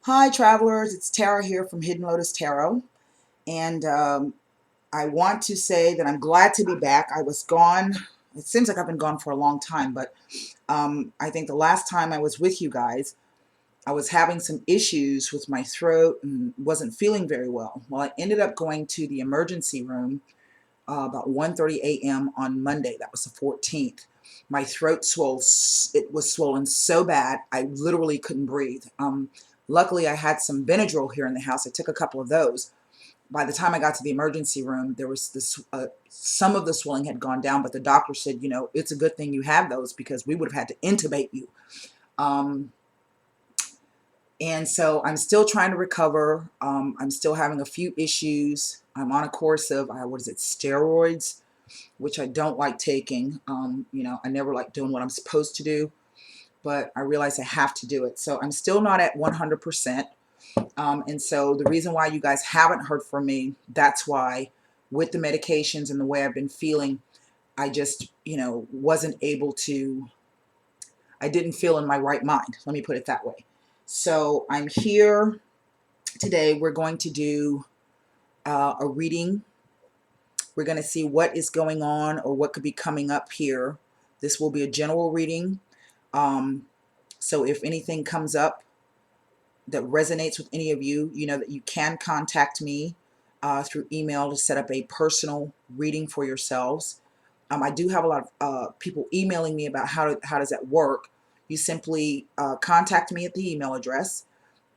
Hi travelers, it's Tara here from Hidden Lotus Tarot, and I want to say that I'm glad to be back. I was gone. It seems like I've been gone for a long time, but I think the last time I was with you guys, I was having some issues with my throat and wasn't feeling very well. Well, I ended up going to the emergency room about 1:30 a.m. on Monday. That was the 14th. My throat it was swollen so bad I literally couldn't breathe. Luckily, I had some Benadryl here in the house. I took a couple of those. By the time I got to the emergency room, there was some of the swelling had gone down, but the doctor said, you know, it's a good thing you have those because we would have had to intubate you. Um, and so I'm still trying to recover. I'm still having a few issues. I'm on a course of, steroids, which I don't like taking. I never like doing what I'm supposed to do, but I realize I have to do it. So I'm still not at 100%. And so the reason why you guys haven't heard from me, that's why with the medications and the way I've been feeling, I just, wasn't able to, I didn't feel in my right mind. Let me put it that way. So I'm here today. We're going to do a reading. We're going to see what is going on or what could be coming up here. This will be a general reading. So if anything comes up that resonates with any of you, you know that you can contact me through email to set up a personal reading for yourselves. I do have a lot of people emailing me about how does that work. You simply contact me at the email address.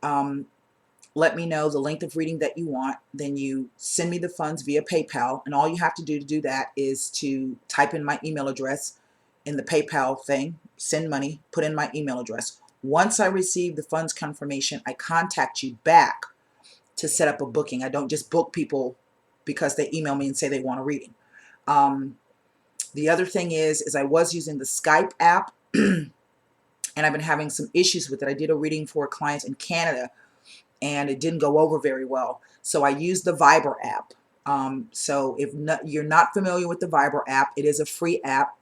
Let me know the length of reading that you want. Then you send me the funds via PayPal. And all you have to do that is to type in my email address in the PayPal thing, send money, put in my email address. Once I receive the funds confirmation, I contact you back to set up a booking. I don't just book people because they email me and say they want a reading. The other thing is I was using the Skype app and I've been having some issues with it. I did a reading for a client in Canada and it didn't go over very well. So I used the Viber app. So if you're not familiar with the Viber app, it is a free app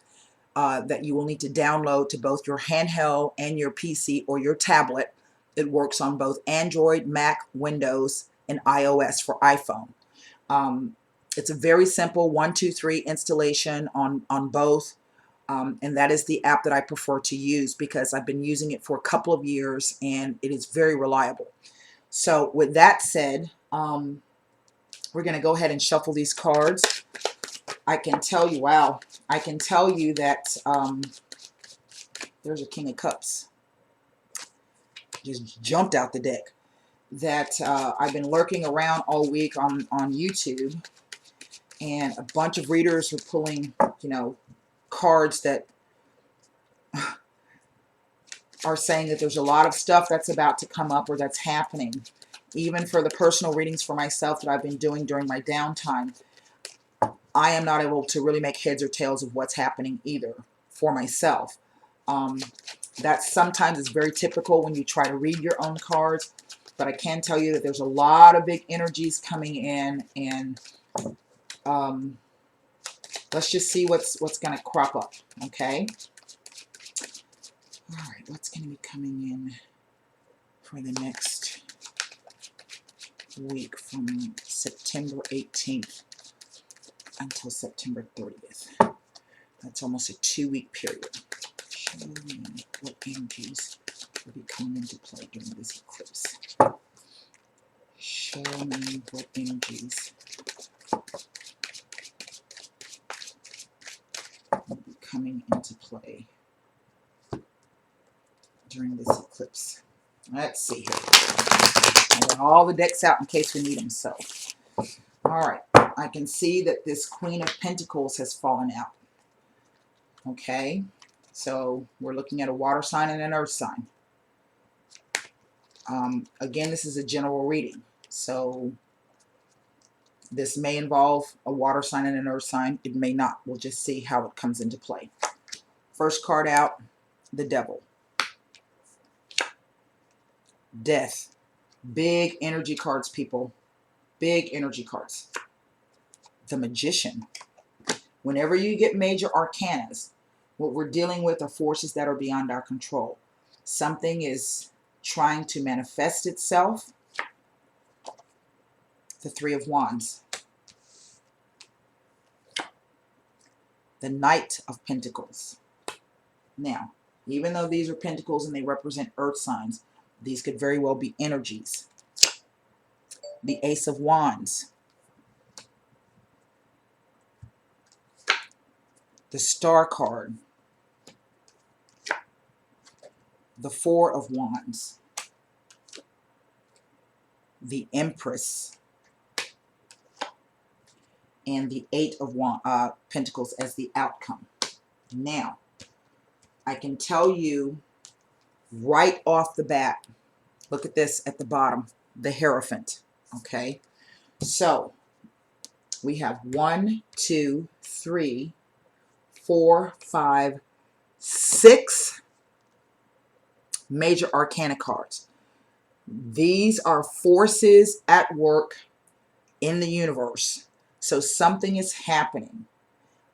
that you will need to download to both your handheld and your PC or your tablet. It works on both Android, Mac, Windows, and iOS for iPhone. It's a very simple 1, 2, 3 installation on both. And that is the app that I prefer to use because I've been using it for a couple of years and it is very reliable. So with that said, we're going to go ahead and shuffle these cards. I can tell you, wow, I can tell you that there's a King of Cups. Just jumped out the deck. That I've been lurking around all week on YouTube, and a bunch of readers are pulling, cards that are saying that there's a lot of stuff that's about to come up or that's happening. Even for the personal readings for myself that I've been doing during my downtime, I am not able to really make heads or tails of what's happening either for myself. That sometimes is very typical when you try to read your own cards, but I can tell you that there's a lot of big energies coming in, and let's just see what's going to crop up, okay? All right, what's going to be coming in for the next week from September 18th until September 30th. That's almost a 2-week period. Show me what energies will be coming into play during this eclipse. Show me what energies will be coming into play during this eclipse. Let's see here. I got all the decks out in case we need them. So, all right. I can see that this Queen of Pentacles has fallen out. Okay. So we're looking at a water sign and an earth sign. Again, this is a general reading. So this may involve a water sign and an earth sign. It may not. We'll just see how it comes into play. First card out, the Devil. Death. Big energy cards, people. Big energy cards. The Magician. Whenever you get major arcanas, what we're dealing with are forces that are beyond our control. Something is trying to manifest itself. The Three of Wands. The Knight of Pentacles. Now, even though these are pentacles and they represent earth signs, these could very well be energies. The Ace of Wands. The Star card. The Four of Wands. The Empress. And the Eight of Pentacles as the outcome. Now, I can tell you right off the bat, look at this at the bottom, the Hierophant, okay? So, we have 1, 2, 3, 4, 5, 6 major arcana cards. These are forces at work in the universe. So something is happening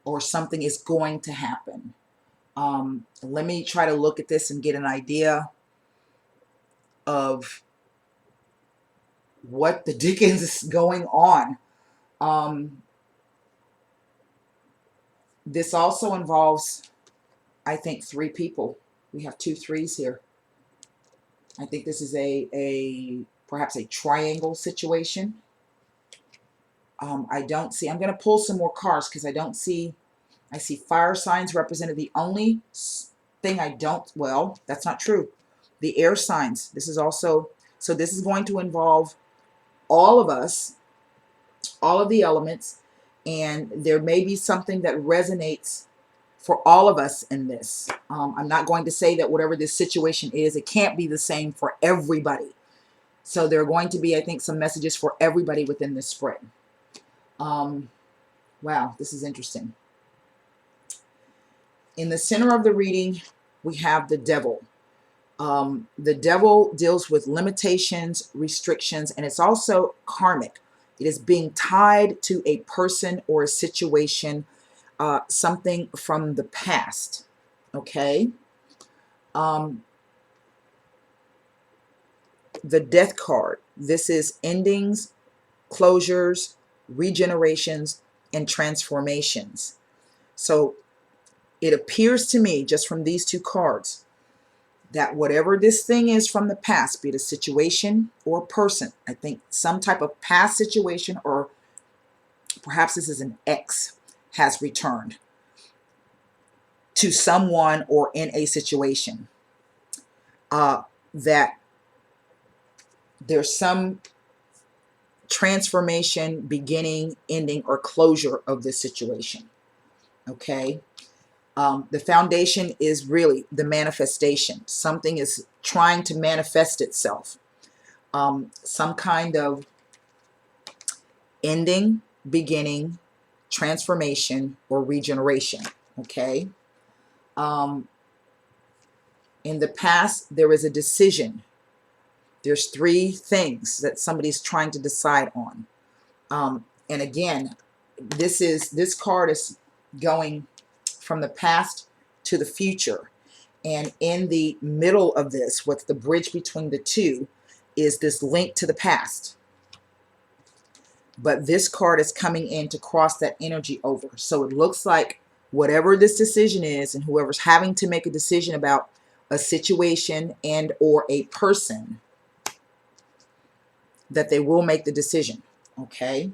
or something is going to happen. Let me try to look at this and get an idea of what the dickens is going on. This also involves, I think, 3 people. We have 2 3s here. I think this is perhaps a triangle situation. I don't see, I'm going to pull some more cards because I don't see, I see fire signs represented. The only thing I don't, well, that's not true. The air signs, this is also, so this is going to involve all of us, all of the elements, and there may be something that resonates for all of us in this. I'm not going to say that whatever this situation is, it can't be the same for everybody. So there are going to be, I think, some messages for everybody within this spread. Wow, this is interesting. In the center of the reading, we have the Devil. The Devil deals with limitations, restrictions, and it's also karmic. It is being tied to a person or a situation, something from the past. Okay? The Death card. This is endings, closures, regenerations, and transformations. So it appears to me, just from these 2 cards, that whatever this thing is from the past, be it a situation or a person, I think some type of past situation, or perhaps this is an ex, has returned to someone or in a situation. That there's some transformation, beginning, ending, or closure of this situation. Okay? The foundation is really the manifestation. Something is trying to manifest itself. Some kind of ending, beginning, transformation, or regeneration. Okay? In the past, there is a decision. There's 3 things that somebody's trying to decide on. And again, this card is going from the past to the future. And in the middle of this, what's the bridge between the 2, is this link to the past. But this card is coming in to cross that energy over. So it looks like whatever this decision is, and whoever's having to make a decision about a situation and or a person, that they will make the decision. Okay?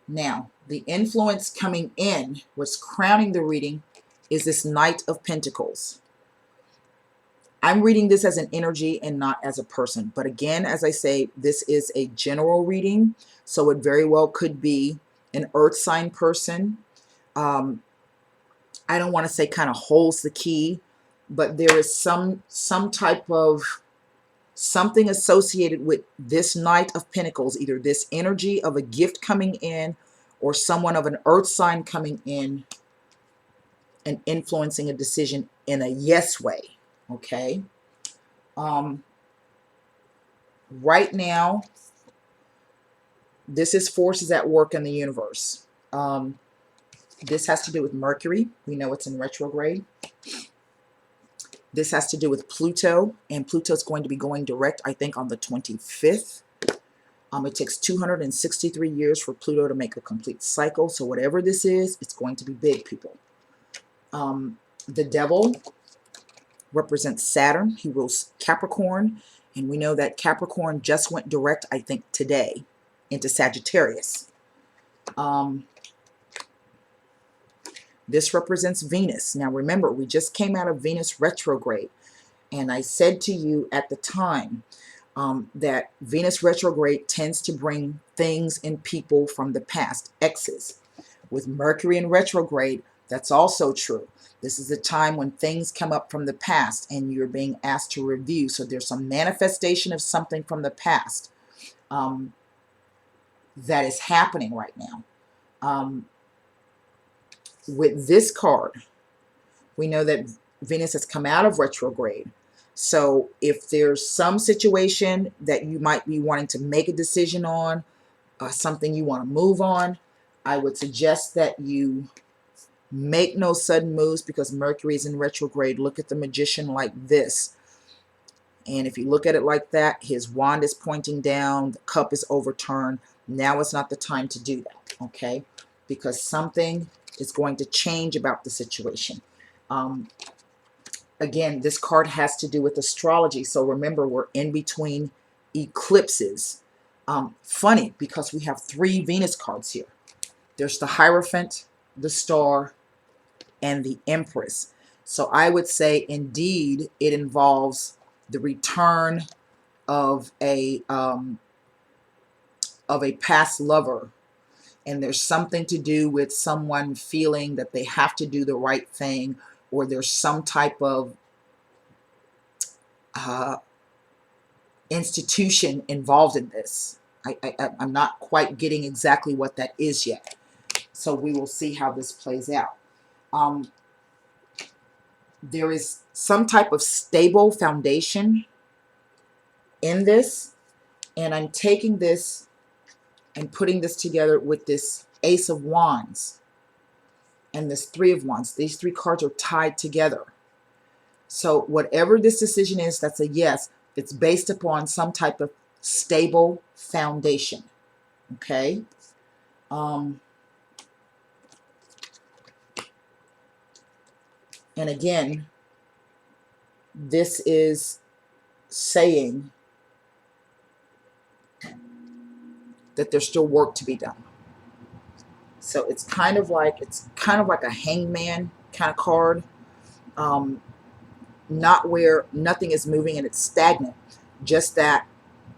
Now, the influence coming in, what's crowning the reading, is this Knight of Pentacles. I'm reading this as an energy and not as a person. But again, as I say, this is a general reading, so it very well could be an earth sign person. I don't want to say kind of holds the key, but there is some type of something associated with this Knight of Pentacles, either this energy of a gift coming in or someone of an earth sign coming in and influencing a decision in a yes way. Okay? Right now, this is forces at work in the universe. This has to do with Mercury. We know it's in retrograde. This has to do with Pluto, and Pluto's going to be going direct, I think, on the 25th. It takes 263 years for Pluto to make a complete cycle. So whatever this is, it's going to be big, people. The devil represents Saturn. He rules Capricorn. And we know that Capricorn just went direct, I think, today into Sagittarius. This represents Venus. Now remember, we just came out of Venus retrograde. And I said to you at the time that Venus retrograde tends to bring things and people from the past, exes. With Mercury in retrograde, that's also true. This is a time when things come up from the past and you're being asked to review. So there's some manifestation of something from the past that is happening right now. With this card, we know that Venus has come out of retrograde. So if there's some situation that you might be wanting to make a decision on, something you want to move on, I would suggest that you make no sudden moves because Mercury is in retrograde. Look at the Magician like this. And if you look at it like that, his wand is pointing down, the cup is overturned. Now is not the time to do that, okay? Because something is going to change about the situation. Again, this card has to do with astrology. So remember, we're in between eclipses. Funny, because we have 3 Venus cards here. There's the Hierophant, the Star, and the Empress. So I would say, indeed, it involves the return of a past lover. And there's something to do with someone feeling that they have to do the right thing, or there's some type of institution involved in this. I'm not quite getting exactly what that is yet. So we will see how this plays out. There is some type of stable foundation in this, and I'm taking this and putting this together with this Ace of Wands and this 3 of Wands. These 3 cards are tied together. So whatever this decision is, that's a yes. It's based upon some type of stable foundation. Okay? And again, this is saying that there's still work to be done. So it's kind of like a hangman kind of card. Not where nothing is moving and it's stagnant, just that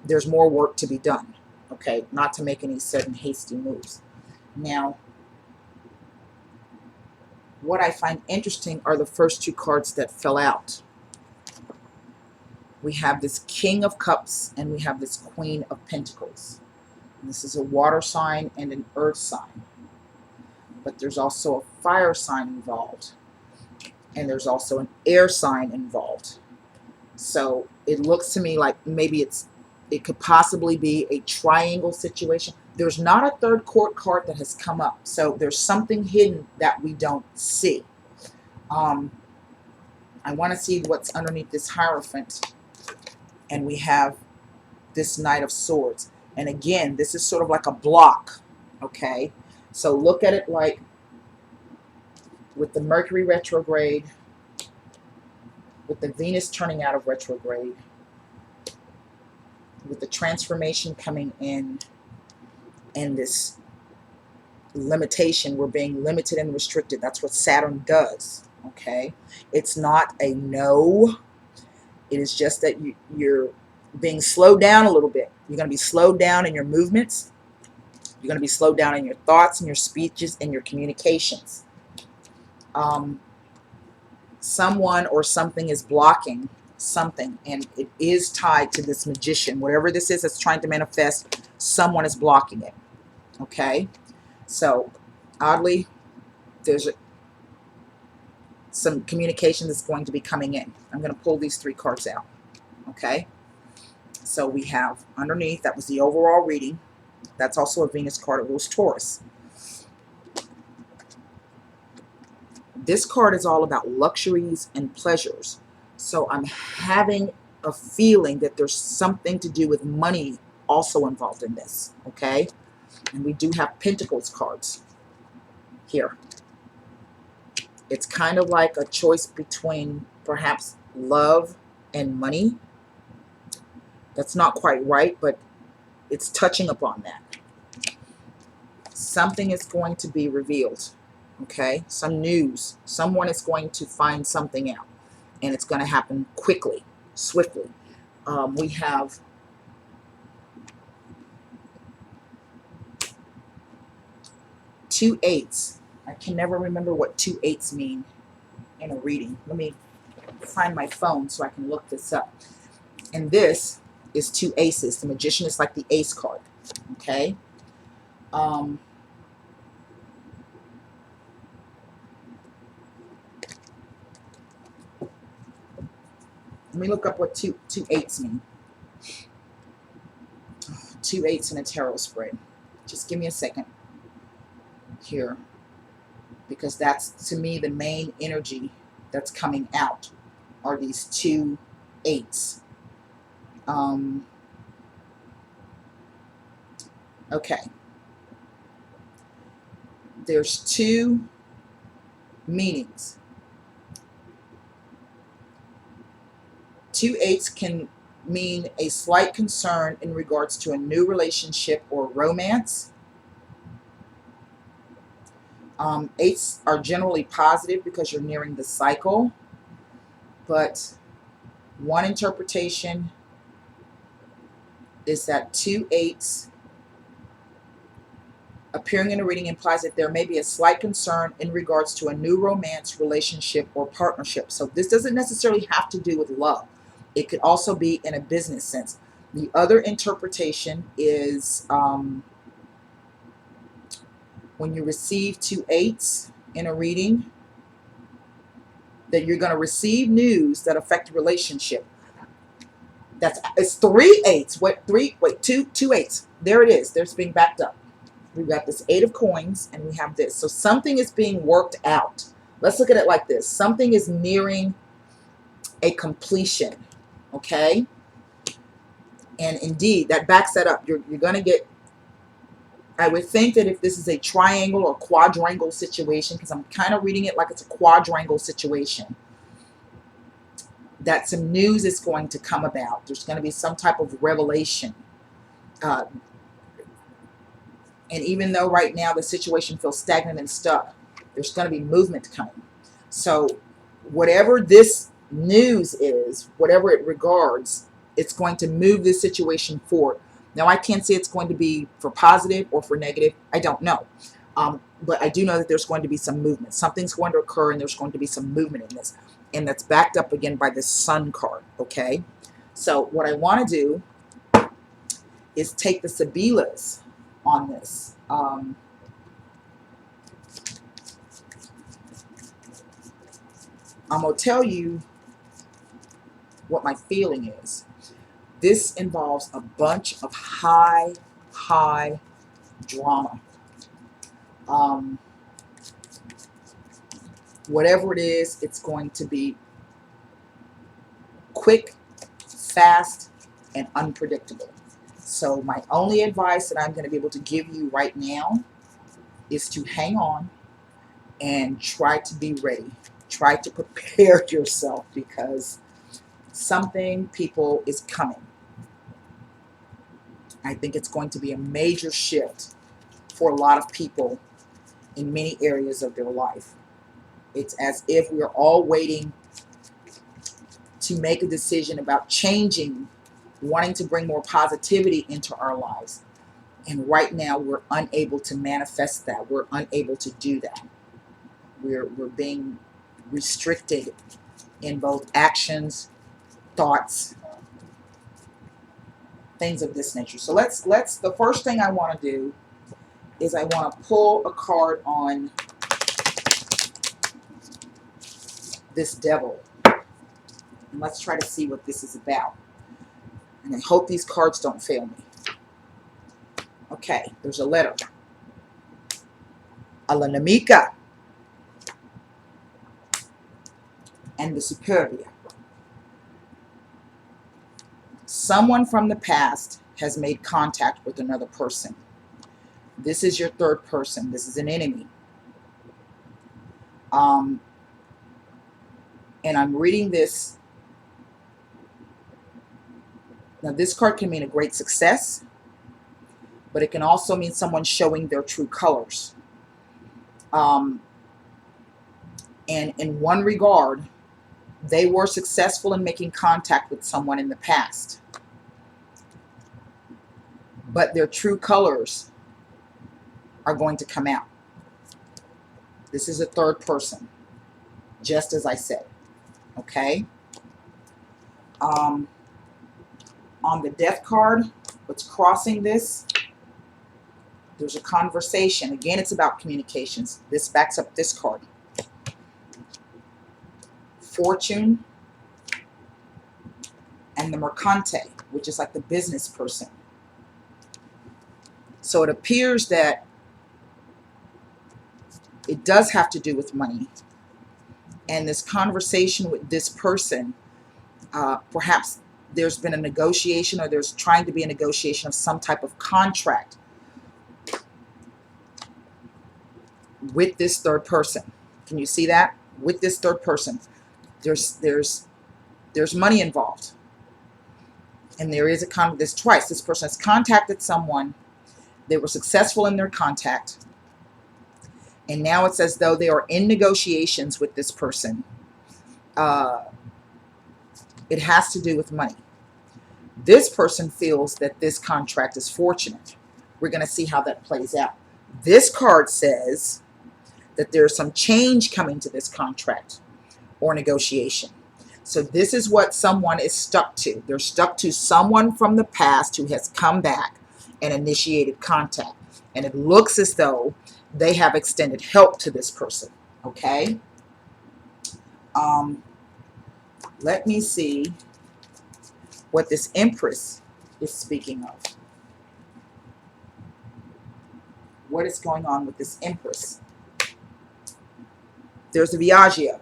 there's more work to be done. Okay, not to make any sudden hasty moves. Now, what I find interesting are the first 2 cards that fell out. We have this King of Cups and we have this Queen of Pentacles. And this is a water sign and an earth sign. But there's also a fire sign involved. And there's also an air sign involved. So it looks to me like maybe it could possibly be a triangle situation. There's not a 3rd court card that has come up. So there's something hidden that we don't see. I want to see what's underneath this Hierophant. And we have this Knight of Swords. And again, this is sort of like a block. Okay? So look at it like with the Mercury retrograde, with the Venus turning out of retrograde, with the transformation coming in, and this limitation, we're being limited and restricted. That's what Saturn does, okay? It's not a no. It is just that you're being slowed down a little bit. You're going to be slowed down in your movements. You're going to be slowed down in your thoughts and your speeches and your communications. Someone or something is blocking something, and it is tied to this Magician. Whatever this is that's trying to manifest, someone is blocking it. Okay? So, oddly, there's some communication that's going to be coming in. I'm going to pull these 3 cards out. Okay? So we have underneath, that was the overall reading. That's also a Venus card. It rules Taurus. This card is all about luxuries and pleasures. So I'm having a feeling that there's something to do with money also involved in this, okay? And we do have Pentacles cards here. It's kind of like a choice between perhaps love and money. That's not quite right, but it's touching upon that. Something is going to be revealed, okay? Some news. Someone is going to find something out, and it's going to happen quickly, swiftly. We have two eights. I can never remember what two eights mean in a reading. Let me find my phone so I can look this up. And this is two aces. The Magician is like the ace card, okay? Let me look up what two eights mean. Two eights in a tarot spread. Just give me a second here, because that's, to me, the main energy that's coming out are these two eights. Okay. There's two meanings. Two eights can mean a slight concern in regards to a new relationship or romance. Eights are generally positive because you're nearing the cycle, but one interpretation is that two eights appearing in a reading implies that there may be a slight concern in regards to a new romance, relationship, or partnership. So this doesn't necessarily have to do with love. It could also be in a business sense. The other interpretation is when you receive two eights in a reading, that you're going to receive news that affect a relationship. It's three eights. Two eights. There it is. There's being backed up. We've got this Eight of Coins, and we have this. So something is being worked out. Let's look at it like this. Something is nearing a completion, okay? And indeed, that backs that up. You're going to get, I would think that if this is a triangle or quadrangle situation, because I'm kind of reading it like it's a quadrangle situation, that some news is going to come about. There's going to be some type of revelation. And even though right now the situation feels stagnant and stuck, there's going to be movement coming. So whatever this news is, whatever it regards, it's going to move this situation forward. Now, I can't say it's going to be for positive or for negative. I don't know. But I do know that there's going to be some movement. Something's going to occur, and there's going to be some movement in this. And that's backed up again by the Sun card, okay? So what I want to do is take the Sibilas on this. I'm going to tell you what my feeling is. This involves a bunch of high drama. Whatever it is, it's going to be quick, fast, and unpredictable. So my only advice that I'm going to be able to give you right now is to hang on and try to be ready. Try to prepare yourself, because something, people, is coming. I think it's going to be a major shift for a lot of people in many areas of their life. It's as if we're all waiting to make a decision about changing, wanting to bring more positivity into our lives. And right now we're unable to manifest that. We're unable to do that. We're being restricted in both actions, thoughts, things of this nature. So let's the first thing I want to do is I want to pull a card on this Devil. And let's try to see what this is about. And I hope these cards don't fail me. Okay, there's a letter. Alanamika. And the Superbia. Someone from the past has made contact with another person. This is your third person. This is an enemy. And I'm reading this. Now, this card can mean a great success, but it can also mean someone showing their true colors. And in one regard, they were successful in making contact with someone in the past, but their true colors are going to come out. This is a third person, just as I said. Okay? On the death card, what's crossing this, there's a conversation. Again, it's about communications. This backs up this card. Fortune and the Mercante, which is like the business person. So it appears that it does have to do with money. And this conversation with this person, perhaps there's been a negotiation, or there's trying to be a negotiation of some type of contract with this third person. Can you see that? With this third person, there's money involved, and there is there's twice. This person has contacted someone. They were successful in their contact, and now it's as though they are in negotiations with this person. It has to do with money. This person feels that this contract is fortunate. We're going to see how that plays out. This card says that there's some change coming to this contract or negotiation. So this is what someone is stuck to. They're stuck to someone from the past who has come back and initiated contact. And it looks as though they have extended help to this person. Okay? Let me see what this Empress is speaking of. What is going on with this Empress? There's the Viaggio,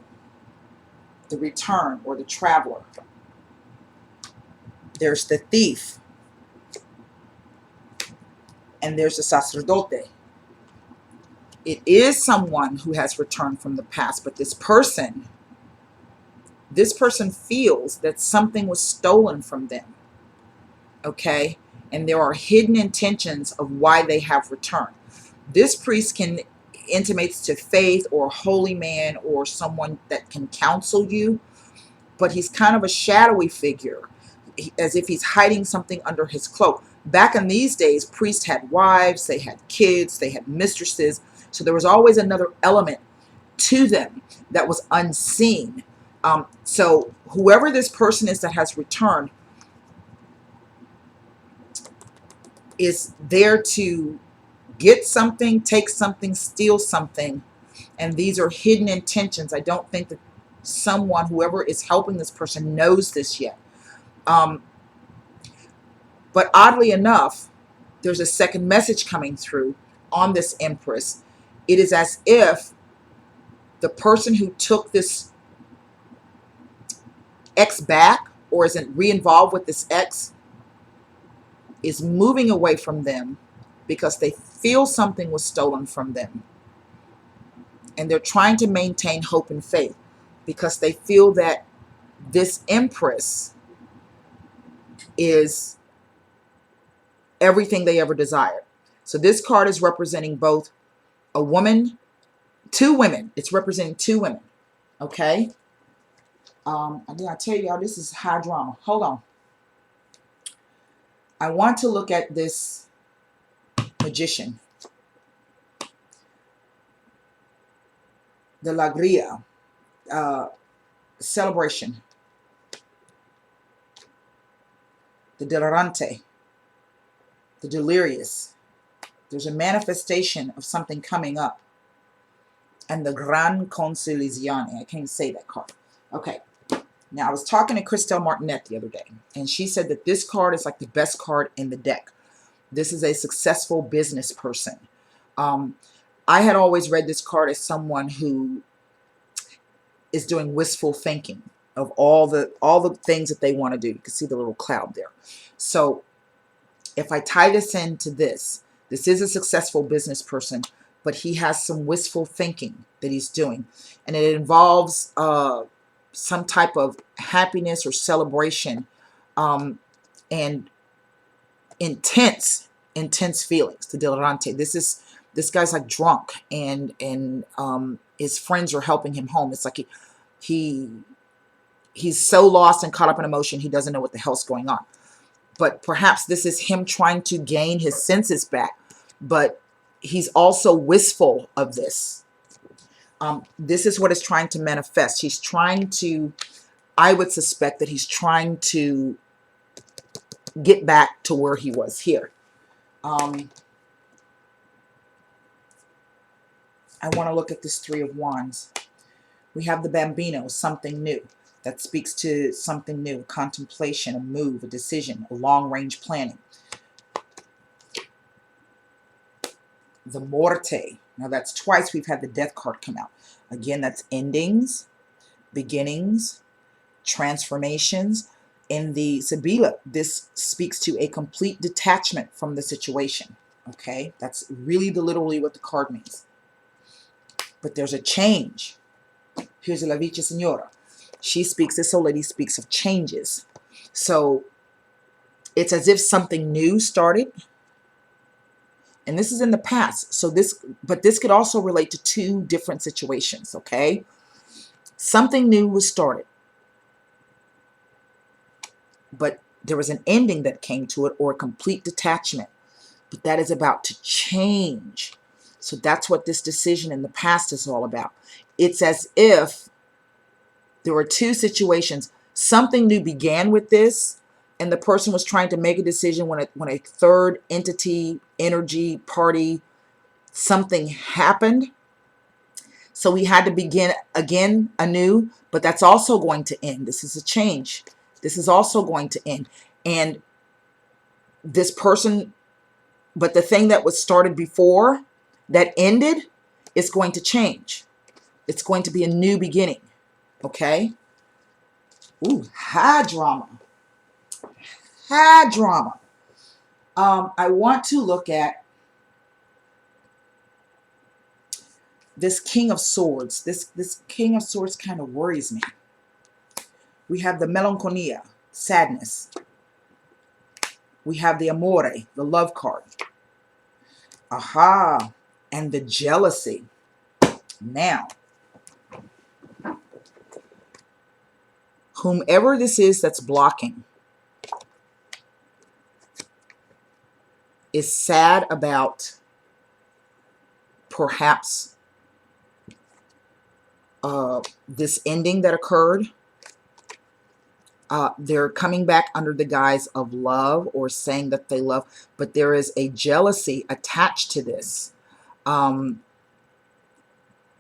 the return or the traveler. There's the thief. And there's the Sacerdote. It is someone who has returned from the past, but this person feels that something was stolen from them. Okay? And there are hidden intentions of why they have returned. This priest can intimates to faith or a holy man or someone that can counsel you, but he's kind of a shadowy figure, as if he's hiding something under his cloak. Back in these days, priests had wives, they had kids, they had mistresses, so there was always another element to them that was unseen. So whoever this person is that has returned is there to get something, take something, steal something, and these are hidden intentions. I don't think that someone, whoever is helping this person, knows this yet. But oddly enough, there's a second message coming through on this Empress. It is as if the person who took this ex back, or isn't re-involved with this ex, is moving away from them because they feel something was stolen from them. And they're trying to maintain hope and faith because they feel that this Empress is everything they ever desired. So this card is representing both a woman, two women. It's representing two women. Okay? I tell y'all, this is high drama. Hold on. I want to look at this Magician. The Alegria. Celebration. The Delirante. The Delirious. There's a manifestation of something coming up. And the Gran Conciliazione. I can't say that card. Okay. Now, I was talking to Christelle Martinet the other day, and she said that this card is like the best card in the deck. This is a successful business person. I had always read this card as someone who is doing wistful thinking. of all the things that they want to do. You can see the little cloud there. So if I tie this into this is a successful business person, but he has some wistful thinking that he's doing, and it involves some type of happiness or celebration, and intense feelings. To Delirante, this guy's like drunk, and his friends are helping him home. It's like he's so lost and caught up in emotion, he doesn't know what the hell's going on. But perhaps this is him trying to gain his senses back, but he's also wistful of this. This is what is trying to manifest. He's trying to, I would suspect that he's trying to get back to where he was here. I want to look at this Three of Wands. We have the Bambino, something new. That speaks to something new, contemplation, a move, a decision, a long-range planning. The Morte. Now that's twice we've had the Death card come out. Again, that's endings, beginnings, transformations. In the Sibila, this speaks to a complete detachment from the situation. Okay, that's really literally what the card means. But there's a change. Here's La Vice Signora. She speaks, this old lady speaks of changes. So it's as if something new started. And this is in the past. So but this could also relate to two different situations, okay? Something new was started. But there was an ending that came to it, or a complete detachment. But that is about to change. So that's what this decision in the past is all about. It's as if there were two situations. Something new began with this, and the person was trying to make a decision when a third entity, energy, party, something happened. So we had to begin again anew, but that's also going to end. This is a change. This is also going to end. And this person, but the thing that was started before that ended is going to change. It's going to be a new beginning. Okay? Ooh, high drama. High drama. I want to look at this King of Swords. This King of Swords kind of worries me. We have the Melancholia, sadness. We have the Amore, the love card. Aha. And the jealousy. Now, whomever this is that's blocking is sad about perhaps this ending that occurred. They're coming back under the guise of love, or saying that they love, but there is a jealousy attached to this.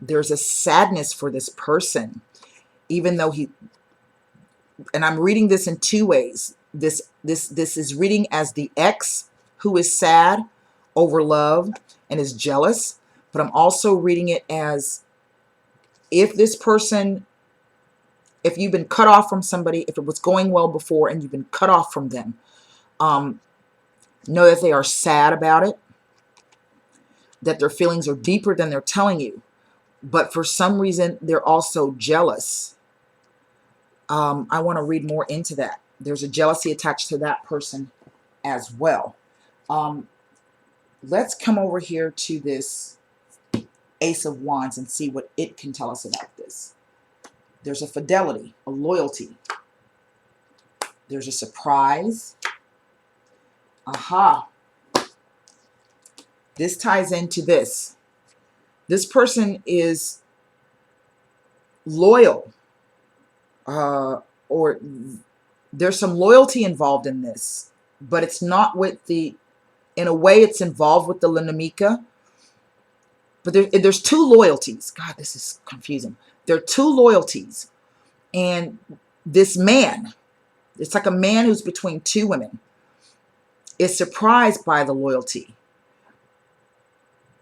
There's a sadness for this person, even though and I'm reading this in two ways. This is reading as the ex who is sad over love and is jealous, but I'm also reading it as if this person, if you've been cut off from somebody, if it was going well before and you've been cut off from them, know that they are sad about it, that their feelings are deeper than they're telling you, but for some reason they're also jealous. I want to read more into that. There's a jealousy attached to that person as well. Let's come over here to this Ace of Wands and see what it can tell us about this. There's a fidelity, a loyalty. There's a surprise. Aha. This ties into this. This person is loyal. Or there's some loyalty involved in this, but it's not with the, in a way it's involved with the Lenamika, but there's two loyalties. God, this is confusing. There are two loyalties, and this man, it's like a man who's between two women, is surprised by the loyalty,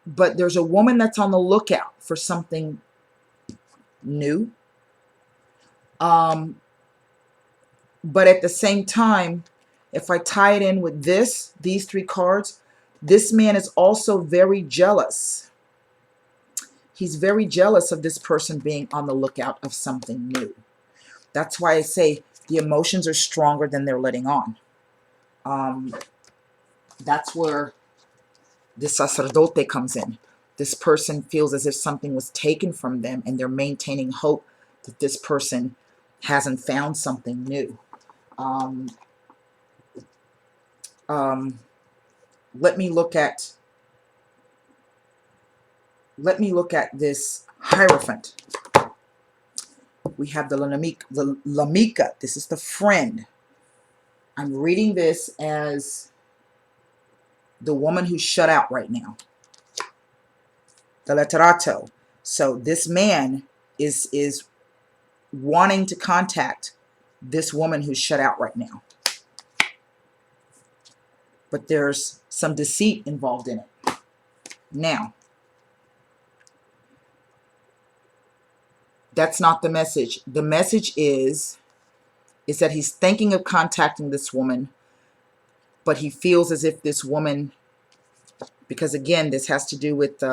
but there's a woman that's on the lookout for something new. But at the same time, if I tie it in with these three cards, this man is also very jealous. He's very jealous of this person being on the lookout of something new. That's why I say the emotions are stronger than they're letting on. That's where the sacerdote comes in. This person feels as if something was taken from them, and they're maintaining hope that this person hasn't found something new. Let me look at this Hierophant. We have the Lamika. This is the friend. I'm reading this as the woman who's shut out right now. The Letterato. So this man is wanting to contact this woman who's shut out right now. But there's some deceit involved in it. Now, that's not the message. The message is that he's thinking of contacting this woman, but he feels as if this woman, because again, this has to do with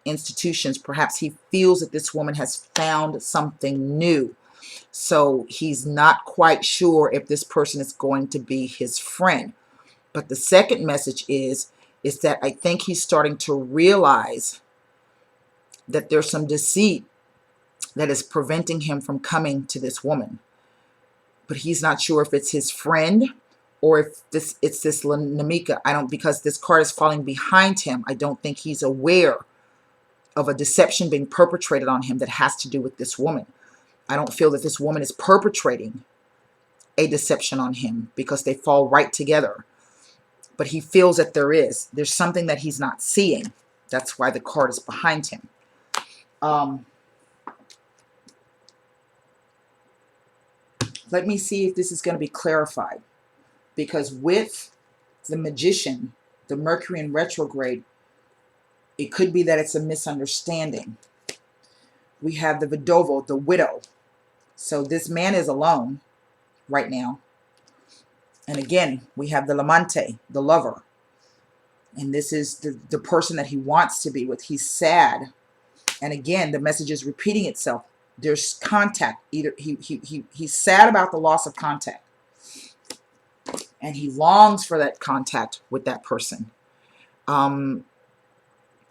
institutions, perhaps he feels that this woman has found something new. So he's not quite sure if this person is going to be his friend. But the second message is that I think he's starting to realize that there's some deceit that is preventing him from coming to this woman. But he's not sure if it's his friend or if it's this Namika. Because this card is falling behind him, I don't think he's aware of a deception being perpetrated on him that has to do with this woman. I don't feel that this woman is perpetrating a deception on him because they fall right together. But he feels that there's something that he's not seeing. That's why the card is behind him. Let me see if this is going to be clarified. Because with the Magician, the Mercury in retrograde, it could be that it's a misunderstanding. We have the Vidovo, the widow. So this man is alone right now. And again, we have the Lamante, the lover. And this is the person that he wants to be with. He's sad. And again, the message is repeating itself. There's contact. Either he's sad about the loss of contact. And he longs for that contact with that person.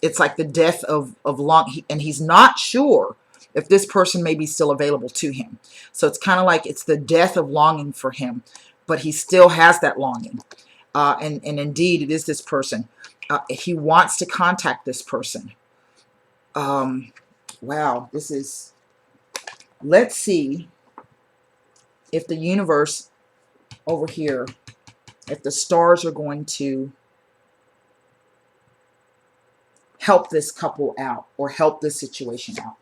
It's like the death of and he's not sure if this person may be still available to him. So it's kind of like it's the death of longing for him, but he still has that longing. And indeed, it is this person. He wants to contact this person. Wow, this is... Let's see if the universe over here, if the stars are going to help this couple out or help this situation out.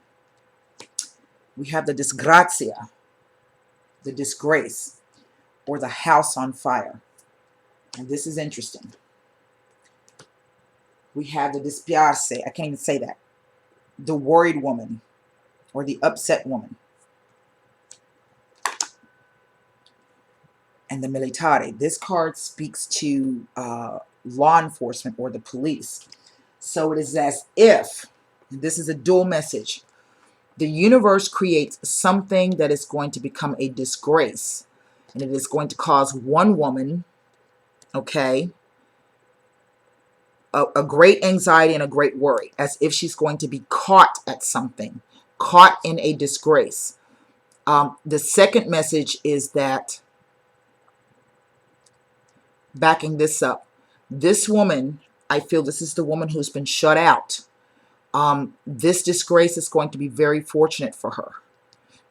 We have the disgrazia, the disgrace, or the house on fire. And this is interesting. We have the dispiarse, I can't even say that, the worried woman or the upset woman. And the militare. This card speaks to law enforcement or the police. So it is as if, this is a dual message, the universe creates something that is going to become a disgrace. And it is going to cause one woman, okay, a great anxiety and a great worry, as if she's going to be caught at something, caught in a disgrace. The second message is that, backing this up, this woman, I feel this is the woman who's been shut out. This disgrace is going to be very fortunate for her.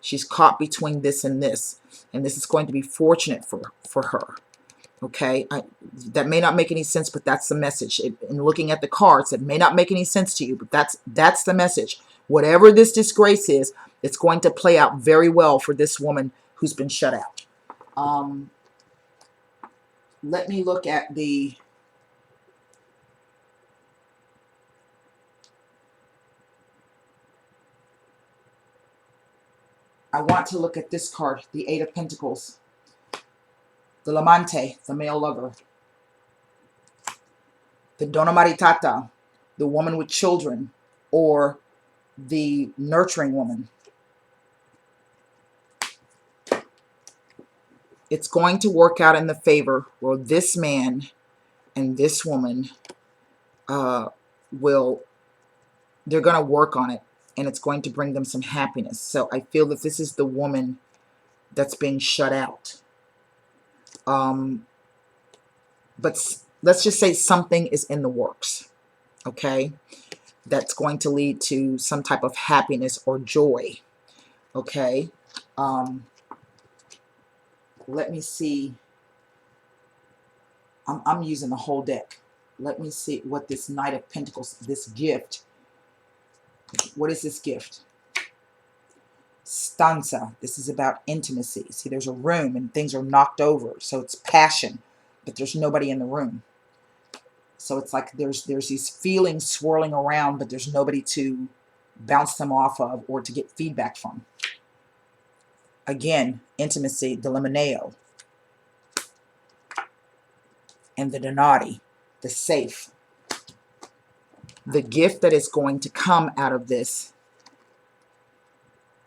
She's caught between this, and this is going to be fortunate for her. Okay, that may not make any sense, but that's the message. In looking at the cards, it may not make any sense to you, but that's the message. Whatever this disgrace is, it's going to play out very well for this woman who's been shut out. Let me look at the... I want to look at this card, the Eight of Pentacles. The Lamante, the male lover. The Donna Maritata, the woman with children, or the nurturing woman. It's going to work out in the favor where this man and this woman they're going to work on it, and it's going to bring them some happiness. So I feel that this is the woman that's being shut out. But let's just say something is in the works, okay? That's going to lead to some type of happiness or joy, okay? Let me see. I'm using the whole deck. Let me see what this Knight of Pentacles, this gift, what is this gift? Stanza. This is about intimacy. See, there's a room and things are knocked over, so it's passion, but there's nobody in the room. So it's like there's these feelings swirling around, but there's nobody to bounce them off of or to get feedback from. Again, intimacy, the Limoneo, and the Donati, the safe. The gift that is going to come out of this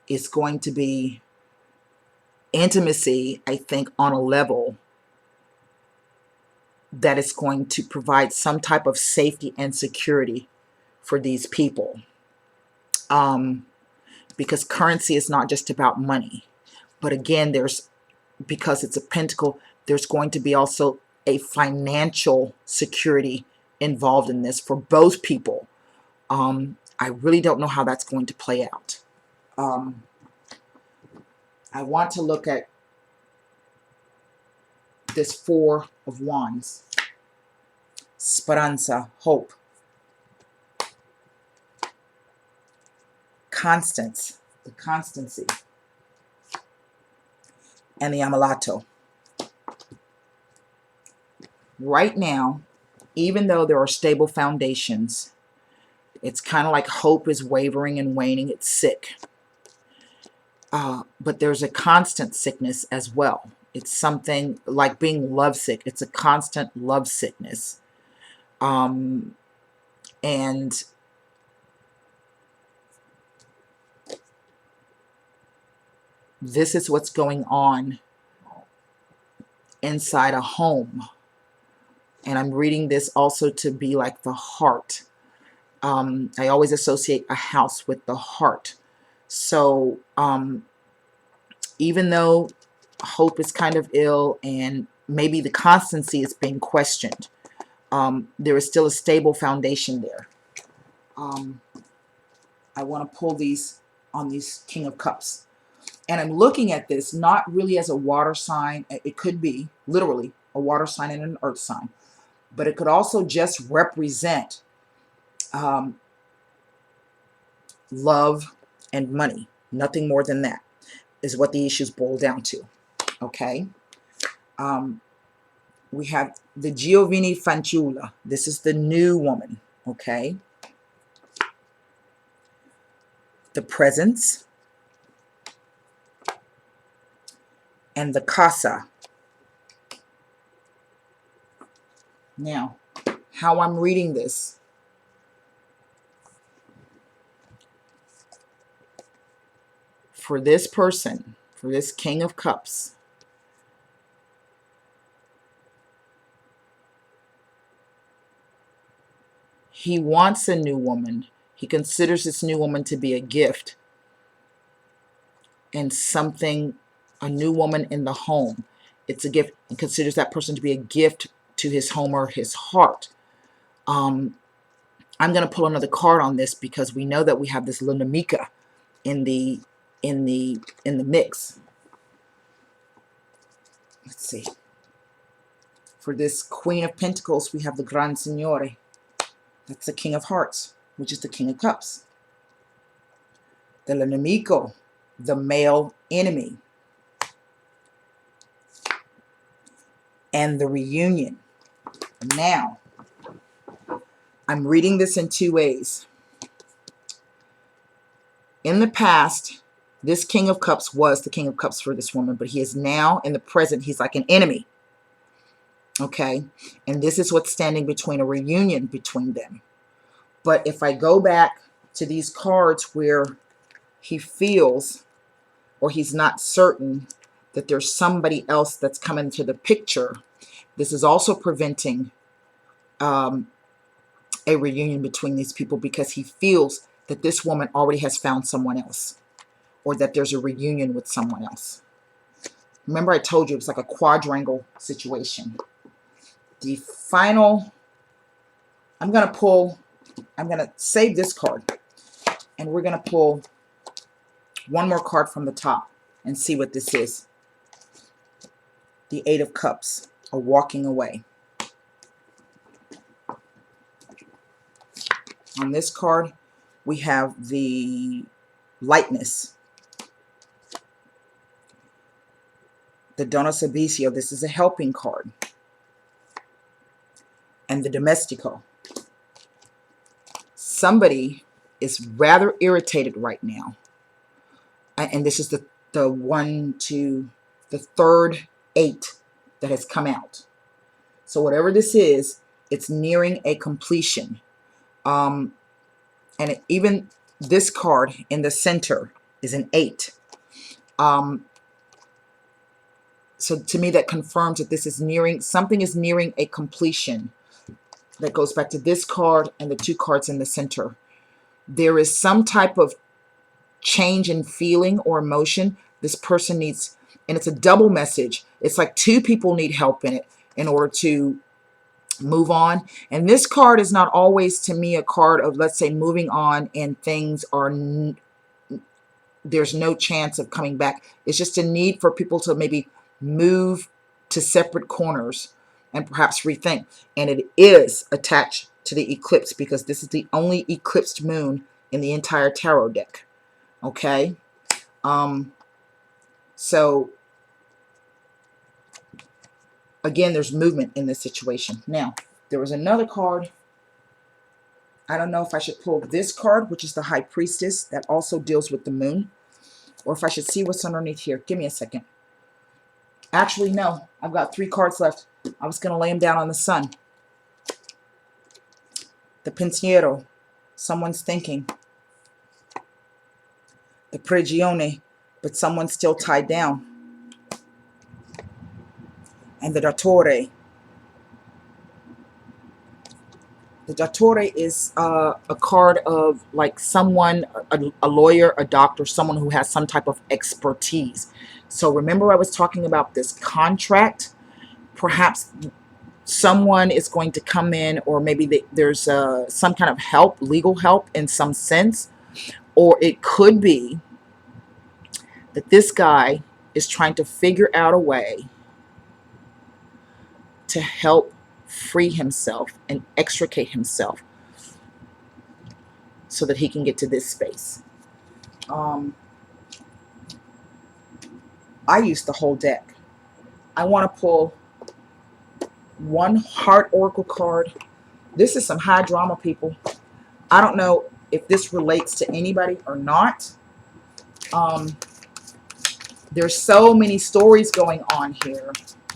is going to be intimacy, I think, on a level that is going to provide some type of safety and security for these people. Because currency is not just about money. But again, because it's a pentacle, there's going to be also a financial security involved in this for both people. I really don't know how that's going to play out. I want to look at this Four of Wands. Speranza, hope. Constance, the constancy. And the Ammalato. Right now, even though there are stable foundations, it's kind of like hope is wavering and waning. It's sick. But there's a constant sickness as well. It's something like being lovesick. It's a constant love sickness. And this is what's going on inside a home. And I'm reading this also to be like the heart. I always associate a house with the heart. So even though hope is kind of ill and maybe the constancy is being questioned, there is still a stable foundation there. I want to pull these on these King of Cups. And I'm looking at this not really as a water sign. It could be literally a water sign and an earth sign. But it could also just represent love and money. Nothing more than that is what the issues boil down to. Okay. We have the Giovini Fanciulla. This is the new woman. Okay. The Presence. And the Casa. Now, how I'm reading this. For this person, for this King of Cups, he wants a new woman. He considers this new woman to be a gift and something, a new woman in the home. It's a gift, and considers that person to be a gift to his home or his heart. I'm going to pull another card on this because we know that we have this Lunamica in the mix. Let's see. For this Queen of Pentacles, we have the Gran Signore. That's the King of Hearts, which is the King of Cups. The Nemico, the male enemy. And the Reunion. Now, I'm reading this in two ways. In the past, this King of Cups was the King of Cups for this woman, but he is now, in the present, he's like an enemy. Okay. And this is what's standing between a reunion between them. But if I go back to these cards where he feels or he's not certain that there's somebody else that's coming to the picture, this is also preventing a reunion between these people because he feels that this woman already has found someone else or that there's a reunion with someone else. Remember I told you it was like a quadrangle situation. The final, I'm going to save this card and we're going to pull one more card from the top and see what this is. The Eight of Cups, a walking away. On this card, we have the lightness. The Dono Servicio, this is a helping card. And the Domestico. Somebody is rather irritated right now. And this is the third eight that has come out. So whatever this is, it's nearing a completion. And even this card in the center is an 8. So to me that confirms that this is nearing, something is nearing a completion. That goes back to this card and the 2 cards in the center. There is some type of change in feeling or emotion this person needs, and it's a double message. It's like 2 people need help in it in order to move on. And this card is not always, to me, a card of, let's say, moving on and things are there's no chance of coming back. It's just a need for people to maybe move to separate corners and perhaps rethink. And it is attached to the eclipse because this is the only eclipsed moon in the entire tarot deck. Okay? So again, there's movement in this situation. Now, there was another card. I don't know if I should pull this card, which is the High Priestess, that also deals with the moon, or if I should see what's underneath here. Give me a second. Actually, no. I've got 3 cards left. I was going to lay them down on the sun. The Pensiero. Someone's thinking. The Prigione. But someone's still tied down. And the Dattore. The Dattore is a card of like someone, a lawyer, a doctor, someone who has some type of expertise. So remember I was talking about this contract. Perhaps someone is going to come in, or maybe there's some kind of help, legal help in some sense. Or it could be that this guy is trying to figure out a way to help free himself and extricate himself so that he can get to this space. I used the whole deck. I want to pull one Heart Oracle card. This is some high drama, people. I don't know if this relates to anybody or not. There's so many stories going on here.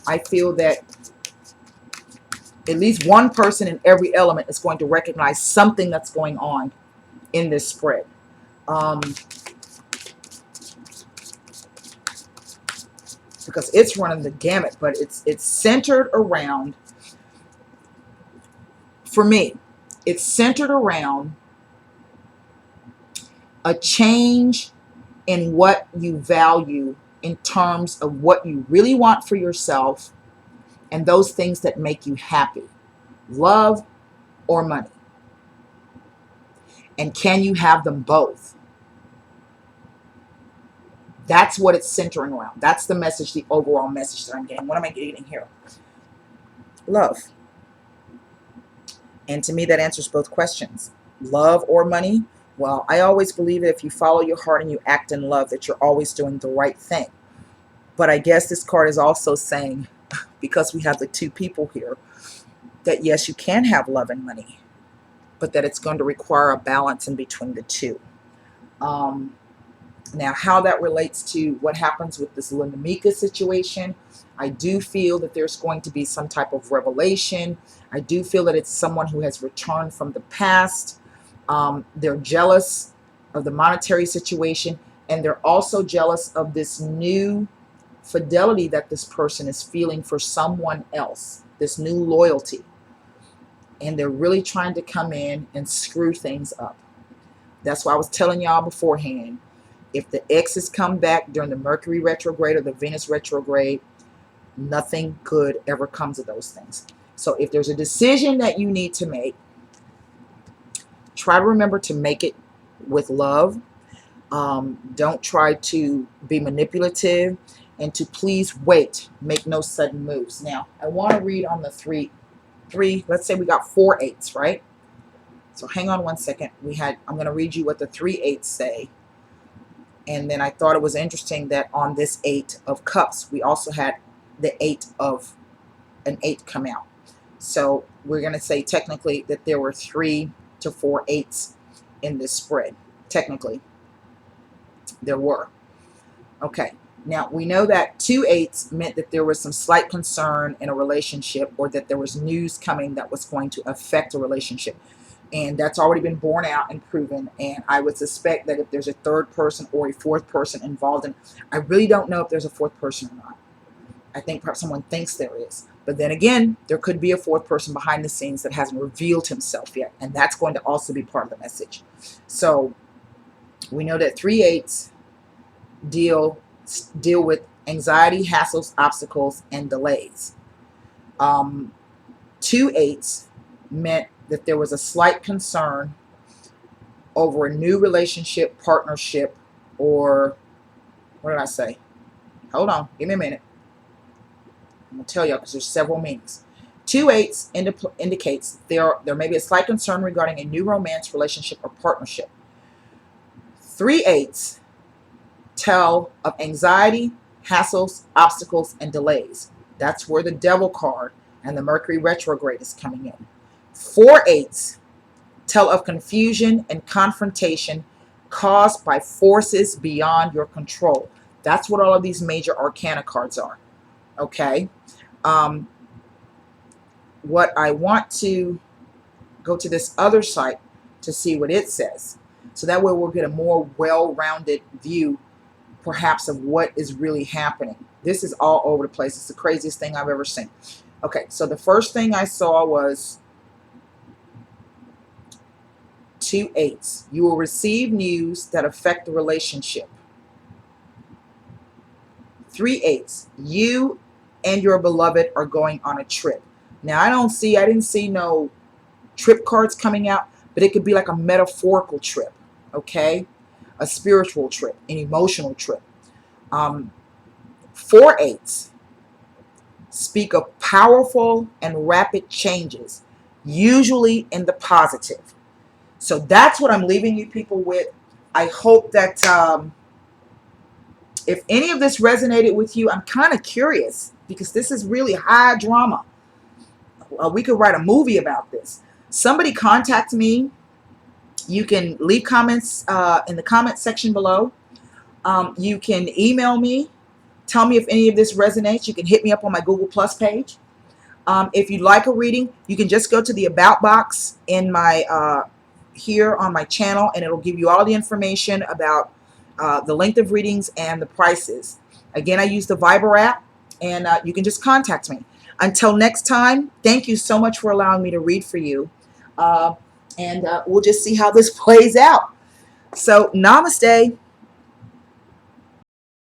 I feel that at least one person in every element is going to recognize something that's going on in this spread. Because it's running the gamut, but it's centered around, for me, it's centered around a change in what you value in terms of what you really want for yourself and those things that make you happy. Love or money. And can you have them both? That's what it's centering around. That's the message, the overall message that I'm getting. What am I getting here? Love. And to me, that answers both questions. Love or money? Well, I always believe that if you follow your heart and you act in love, that you're always doing the right thing. But I guess this card is also saying, because we have the 2 people here, that yes, you can have love and money, but that it's going to require a balance in between the 2. Now, how that relates to what happens with this Linamika situation, I do feel that there's going to be some type of revelation. I do feel that it's someone who has returned from the past. They're jealous of the monetary situation, and they're also jealous of this new fidelity that this person is feeling for someone else, this new loyalty. And they're really trying to come in and screw things up. That's why I was telling y'all beforehand, if the exes come back during the Mercury retrograde or the Venus retrograde, nothing good ever comes of those things. So if there's a decision that you need to make, try to remember to make it with love. Don't try to be manipulative, and to please wait. Make no sudden moves. Now, I want to read on the three. Let's say we got 4 8s, right? So hang on one second. I'm going to read you what the 3 8s say. And then I thought it was interesting that on this 8 of Cups, we also had the 8 of an 8 come out. So we're going to say technically that there were 3 to 4 8s in this spread. Technically, there were. Okay. Now, we know that 2 8s meant that there was some slight concern in a relationship, or that there was news coming that was going to affect a relationship. And that's already been borne out and proven. And I would suspect that if there's a third person or a fourth person involved in, I really don't know if there's a fourth person or not. I think perhaps someone thinks there is. But then again, there could be a fourth person behind the scenes that hasn't revealed himself yet. And that's going to also be part of the message. So we know that 3 8s deal with anxiety, hassles, obstacles, and delays. 2 8s meant that there was a slight concern over a new relationship, partnership, or what did I say? Hold on, give me a minute. I'm going to tell you because there's several meanings. 2 8s indicates there may be a slight concern regarding a new romance, relationship, or partnership. 3 8s tell of anxiety, hassles, obstacles, and delays. That's where the Devil card and the Mercury retrograde is coming in. 4 8s tell of confusion and confrontation caused by forces beyond your control. That's what all of these major arcana cards are. Okay. What I want to go to this other site to see what it says. So that way we'll get a more well-rounded view perhaps of what is really happening. This is all over the place. It's the craziest thing I've ever seen. Okay, so the first thing I saw was 2 8s. You will receive news that affect the relationship. 3 8s. You and your beloved are going on a trip. Now, I didn't see no trip cards coming out, but it could be like a metaphorical trip, okay? A spiritual trip, an emotional trip. 4 8s speak of powerful and rapid changes, usually in the positive. So that's what I'm leaving you people with. I hope that if any of this resonated with you, I'm kind of curious because this is really high drama. We could write a movie about this. Somebody contact me. You can leave comments in the comment section below. You can email me. Tell me if any of this resonates. You can hit me up on my Google Plus page. If you'd like a reading, you can just go to the About box in my here on my channel, and it'll give you all the information about the length of readings and the prices. Again, I use the Viber app, and you can just contact me. Until next time, thank you so much for allowing me to read for you. And we'll just see how this plays out. So, namaste.